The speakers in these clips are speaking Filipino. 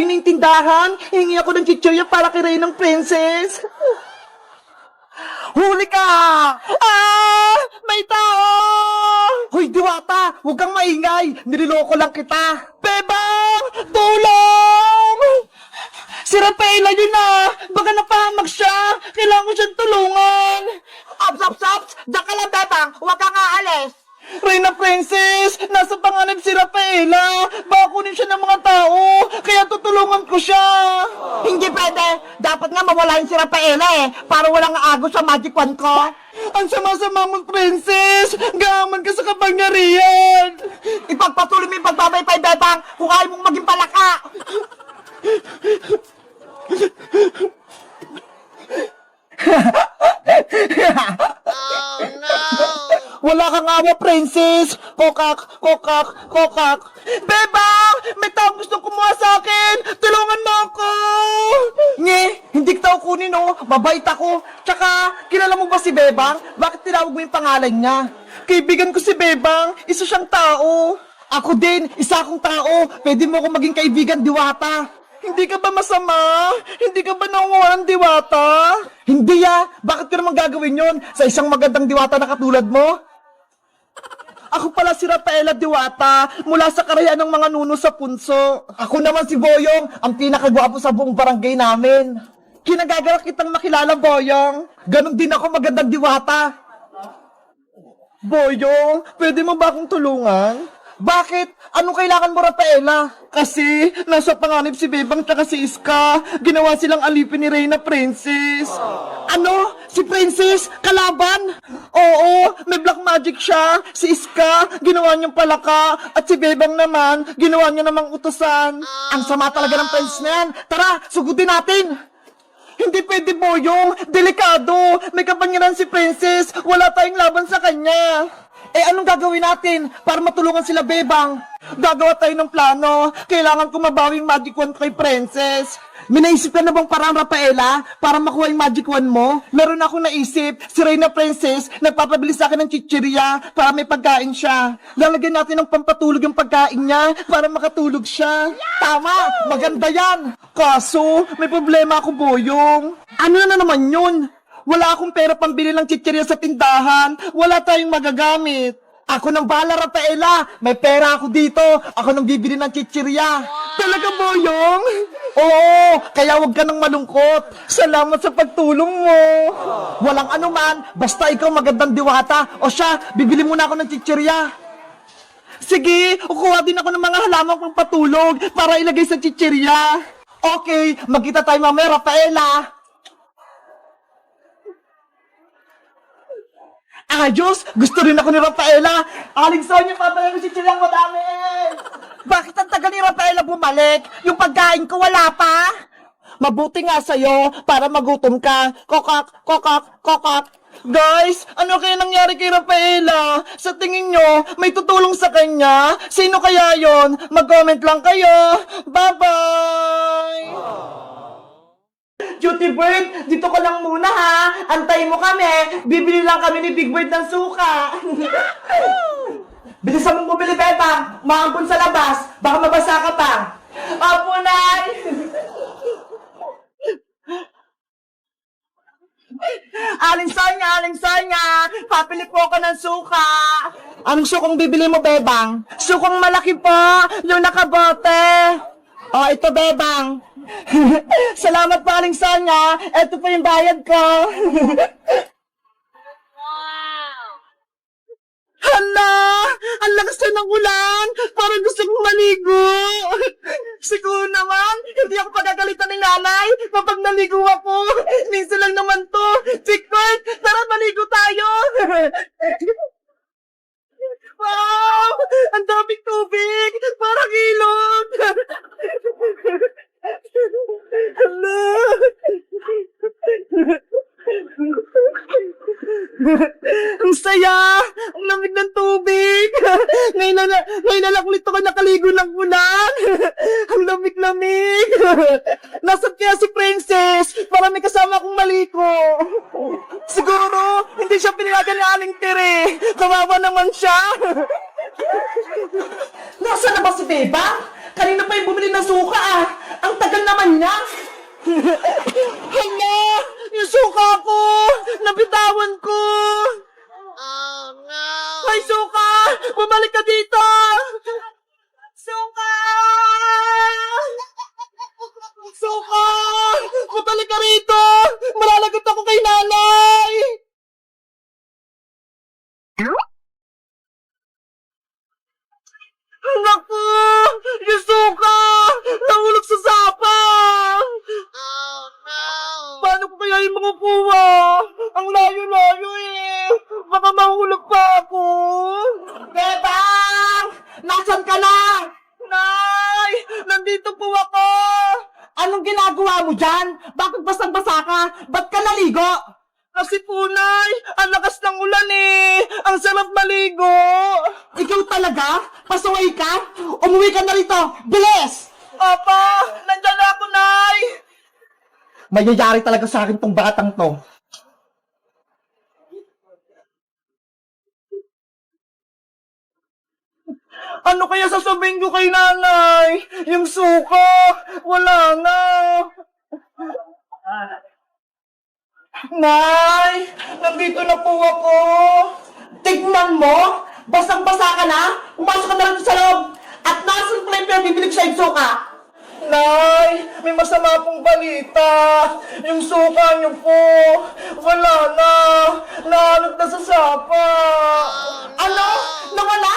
Tingnan yung tindahan. Hingi ako ng chichirya para kay Reynang Princess. Huli ka! Ah! May tao! Hoy, Diwata! Huwag kang maingay! Niloloko lang kita! Bebang! Tulong! Si Rafaela yun na! Baka napahamag siya! Kailangan ko siyang tulungan! Ops! Diyan ka lang, Bebang! Huwag kang aalis! Reyna Princess! Nasa panganib si Rafaela! Baka kunin siya ng mga tao! Kaya tutulungan ko siya! Hindi pwede! Dapat nga mawalain si Rafaela para walang agos sa magic wand ko! Ang sama-sama mo, Princess! Gaman ka sa kapangyarihan! Ipagpatuloy mo yung pagbabaypay, Bebang! Kung ayaw mong maging palaka! Wala kang awa, Princess! Kokak! Bebang! May taong gustong kumuha sa akin! Tulungan mo ako! Nge! Hindi kita kunin, oh! Mabait ako! Tsaka, kilala mo ba si Bebang? Bakit tinawag mo yung pangalan niya? Kaibigan ko si Bebang! Isa siyang tao! Ako din! Isa akong tao! Pwede mo akong maging kaibigan, Diwata! Hindi ka ba masama? Hindi ka ba nangunguha ng Diwata? Hindi Bakit ko naman gagawin yon sa isang magandang Diwata na katulad mo? Ako pala si Rafaela Diwata mula sa karayan ng mga nuno sa punso. Ako naman si Boyong, ang pinakagwapo sa buong barangay namin. Kinagagalak kitang makilala, Boyong. Ganon din ako magandang Diwata. Boyong, pwede mo ba akong tulungan? Bakit? Anong kailangan mo, Rafaela? Kasi, nasa panganib si Bebang tsaka si Iska. Ginawa silang alipin ni Reyna Princess. Ano? Si Princess? Kalaban? Oo, may black magic siya. Si Iska, ginawa niyang palaka. At si Bebang naman, ginawa niya namang utusan. Ang sama talaga ng Prince na yan. Tara, sugutin natin! Hindi pwede, Boyong. Delikado. May kapangyarihan si Princess. Wala tayong laban sa kanya. Anong gagawin natin para matulungan sila, Bebang? Gagawa tayo ng plano. Kailangan ko mabawing magic wand kay Princess. May naisip ka na bang parang, Rafaela, para makuha yung magic wand mo? Meron akong naisip. Si Reyna Princess nagpapabili sa akin ng chichirya para may pagkain siya. Lalagyan natin ng pampatulog yung pagkain niya para makatulog siya. Tama! Maganda yan! Kaso, may problema ako, Boyong. Ano na naman yun? Wala akong pera pambili ng chichirya sa tindahan. Wala tayong magagamit. Ako nang bahala, Rafaela. May pera ako dito. Ako nang bibili ng chichirya. Talaga, Boyong? Oo, kaya wag ka nang malungkot. Salamat sa pagtulong mo. Walang anuman. Basta ikaw magandang Diwata. O siya, bibili muna ako ng chichirya. Sige, kukuha din ako ng mga halamang pang patulog para ilagay sa chichirya. Okay, magkita tayo mamaya, Rafaela. Ayos! Gusto rin ako ni Rafaela! Aling Sonia, papayag ko si Chilang madami! Bakit ang tagal ni Rafaela bumalik? Yung pagkain ko wala pa? Mabuti nga sa'yo para magutom ka. Kokak! Guys, ano kaya nangyari kay Rafaela? Sa tingin nyo, may tutulong sa kanya? Sino kaya yon? Mag-comment lang kayo! Bye-bye! Cutie Bird, dito ka lang muna ha. Antayin mo kami. Bibili lang kami ni Big Bird ng suka. Bilisan mong bumili, Bebang. Maampun sa labas. Baka mabasa ka pa. Apo, Nay! Aling Sonya, papili po ako ng suka. Anong sukang bibili mo, Bebang? Sukang malaki po, yung nakabote. Oh, ito, Bebang. Salamat po, Aling Sonya. Ito po yung bayad ko. Hala! Ang lakas na ng ulan! Parang gusto kong maligo! Siguro naman, hindi ako pagagalitan ng nanay kapag naligo ako! Minsan lang naman to! Chickbird, tara maligo tayo! Wow! Ang daming tubig! Parang ilog! Hala! Ang saya! Ang lamig ng tubig! Ngayon na lang ulit ako nakaligo ng ulan! Ang lamig-lamig! Nasaan kaya si Princess? Para may kasama akong maliko! Siguro, hindi siya pinayagan ni Aling Tere! Kawawa naman siya! Nasaan na ba si Beba? Kanina pa yung bumili ng suka ah! Ang niya? Hala! Yung suka ko! Nabitawan ko! Ay, suka! Bumalik ka dito! Suka! Suka! Bumalik ka rito! Malalagot ako kay nanay! Naku! Yung suka! Nahulog sa sapa! Paano ko kaya yung mga kuha? Ang layo-layo eh! Baka mahulog pa ako! Bebang! Nasaan ka na? Nay! Nandito po ako! Anong ginagawa mo dyan? Bakit basang-basa ka? Ba't ka naligo? Kasi po, Nay, ang lakas ng ulan eh! Ang sarap maligo! Ikaw talaga? Pasaway ka? Umuwi ka na rito! Bilis! Papa! Nandyan na ako, Nay! Mayayari talaga sa akin tong batang to. Ano kaya sasabihin ko kay nanay? Yung suka! Wala na! Nay! Nandito na po ako! Tignan mo! Basang-basa ka na! Pumasok ka na lang sa loob! At nasan pala yung pinabibili ko sa suka? Nay! May masama pong balita! Yung suka niyo po! Wala na! Nahanap na sa sapa! Ano? Nawala?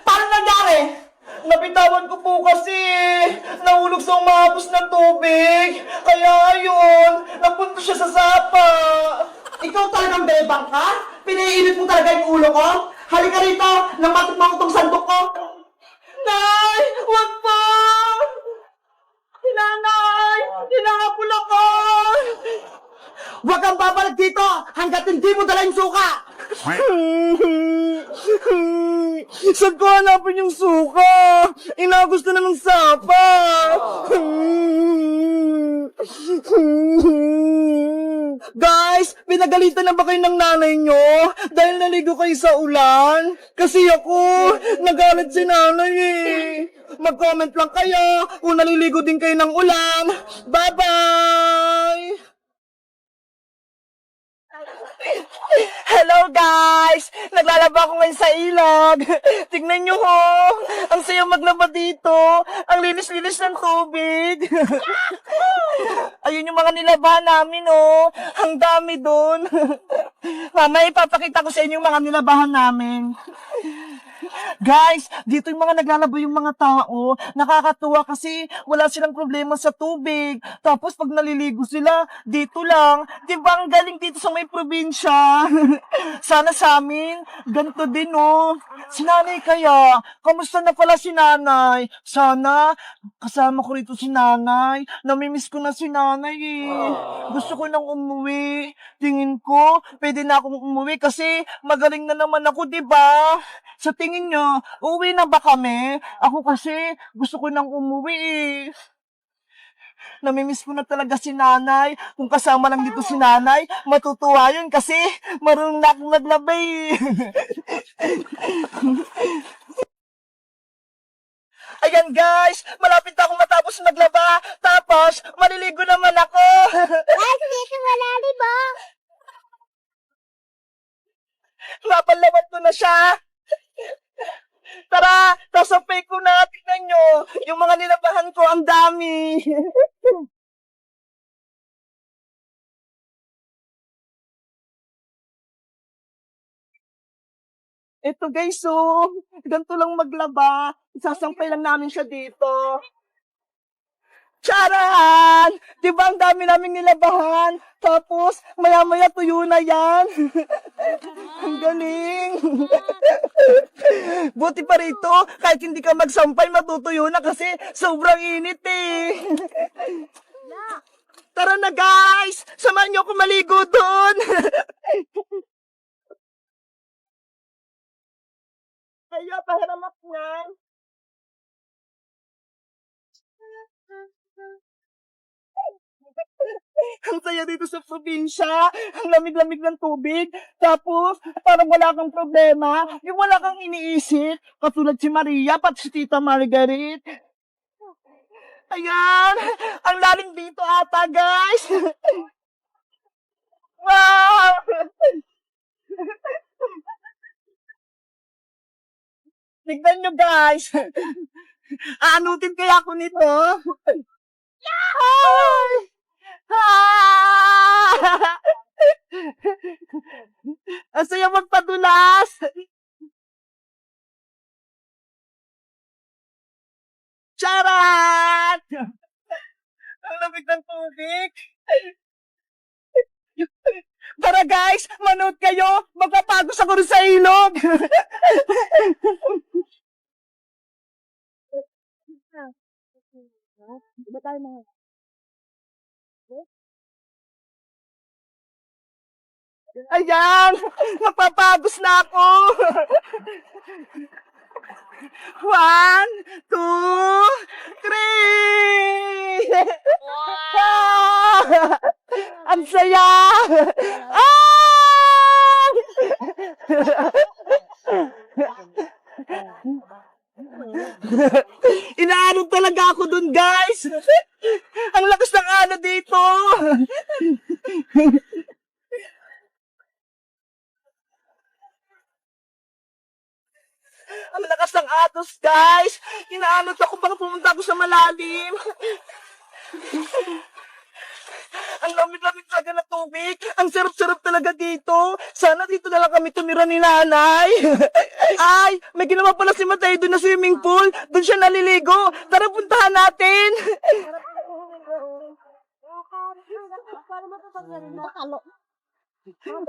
Paano nangyari? Nabitawan ko po kasi! Nahulog sa umahapos na tubig! Kaya ayun! Napunta siya sa sapa! Ikaw talagang bebang ka? Pinaiinit mo talaga yung ulo ko? Halika rito! Nang matikman ko tong sandok ko! Nay! Wag po! Nanay! Hinahabol ako! Huwag kang babalik dito hanggat hindi mo dala yung suka! Saan ko hanapin yung suka? Inagos na ng sapa! Guys, pinagalitan na ba kayo ng nanay nyo? Dahil naligo kayo sa ulan? Kasi ako, nagalit si nanay eh. Mag-comment lang kayo kung naliligo din kayo ng ulan. Bye-bye! Hello guys! Naglalaba ako ngayon sa ilog. Tignan nyo ho! Ang sayo maglaba dito. Ang linis-linis ng tubig. Ayun yung mga nilabahan namin oh. Ang dami doon. Mamaya ipapakita ko sa inyo yung mga nilabahan namin. Guys, dito yung mga naglalaba yung mga tao. Nakakatuwa kasi wala silang problema sa tubig. Tapos pag naliligo sila, dito lang. Di ba ang galing dito sa may probinsya? Sana sa amin, ganito din oh. Si nanay kaya, kamusta na pala si nanay? Sana, kasama ko rito si nanay. Namimiss ko na si nanay eh. Gusto ko nang umuwi. Tingin ko, pwede na akong umuwi kasi magaling na naman ako, di ba? Sa tingin nyo, uwi na ba kami? Ako kasi, gusto ko nang umuwi eh. Namimiss ko na talaga si nanay. Kung kasama lang dito si nanay, matutuwa yun kasi marunong na akong maglabay eh. Ayan guys, malapit na akong matapos maglaba. Tapos, maliligo naman ako. Guys, dito malalim mo. Napalawan ko na siya. Tara, tasapay ko na. Tignan nyo, yung mga nilabahan ko, ang dami. Ito guys, oh, ganito lang maglaba. Isasampay lang namin siya dito. Charan! Di ba ang dami naming nilabahan? Tapos, maya-maya tuyo na yan. Ang galing. Buti pa rito, kahit hindi ka magsampay, matutuyo na kasi sobrang init eh. Tara na guys! Samahan niyo ako maligo doon! Kaya pahiramak niyan. Ang saya dito sa probinsya, ang lamig-lamig ng tubig, tapos parang wala kang problema, yung wala kang iniisip, katulad si Maria, pati si Tita Margaret. Ayan, Ang lalim dito ata, guys. Wow! Tignan nyo, guys. Aanutin kaya ako nito. Yahoo! Ah! Ang saya magpadulas. Charat! Ang lamig ng tubig. Tara guys, manood kayo. Magpapagos ako rin sa ilog. Ayan, magpapagos na ako. 1, 2, 3! Wow! Ang saya! Ah! Inaanod talaga ako dun, guys! Ang lakas ng ano dito! Ang lakas ng atos, guys! Inaanod ako baka pumunta ako sa malalim. Ang lamig-lamig talaga ng tubig. Ang sarap-sarap talaga dito. Sana dito na lang kami tumira ni nanay. Ay, may ginawa pala si Matay doon na swimming pool. Doon siya naliligo. Tara, puntahan natin.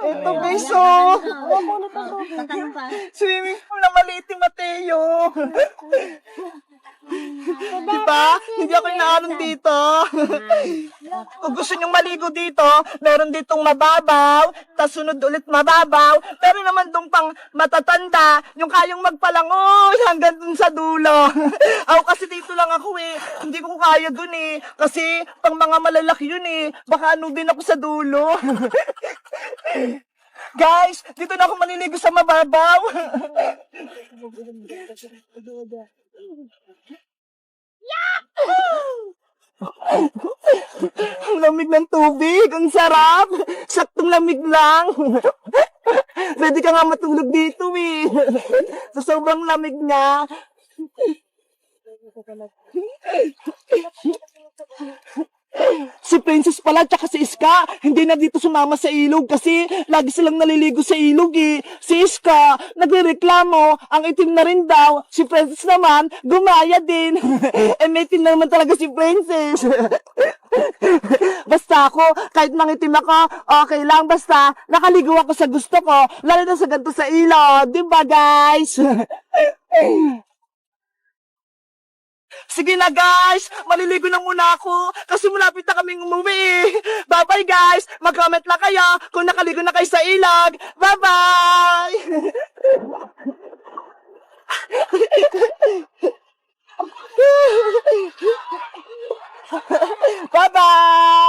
Ito, guys, oh. Swimming pool na maliit ni Mateo. Diba? Hindi ako inaanon dito. Kung gusto nyong maligo dito, meron ditong mababaw, tas sunod ulit mababaw, pero naman dong pang matatanda, yung kayang magpalangoy hanggang dun sa dulo. Ako kasi dito lang ako eh, hindi ko kaya dun eh, kasi pang mga malalaki yun eh, baka ano din ako sa dulo. Guys, dito na ako maliligo sa mababaw. Ang lamig ng tubig, ang sarap. Saktong lamig lang. Pwede ka nga matulog dito eh. Sa sobrang lamig niya. Si Princess pala tsaka si Iska, hindi na dito sumama sa ilog kasi lagi silang naliligo sa ilog eh. Si Iska, nagrereklamo, ang itim na rin daw. Si Princess naman, gumaya din. May itim naman talaga si Princess. Basta ako, kahit mangitim ako, okay lang. Basta, nakaligo ako sa gusto ko, lalo na sa ganito sa ilog. Diba guys? Sige na guys, maliligo na muna ako kasi malapit na kaming umuwi. Bye-bye guys, mag-comment lang kayo kung nakaligo na kayo sa ilog. Bye-bye! Bye-bye!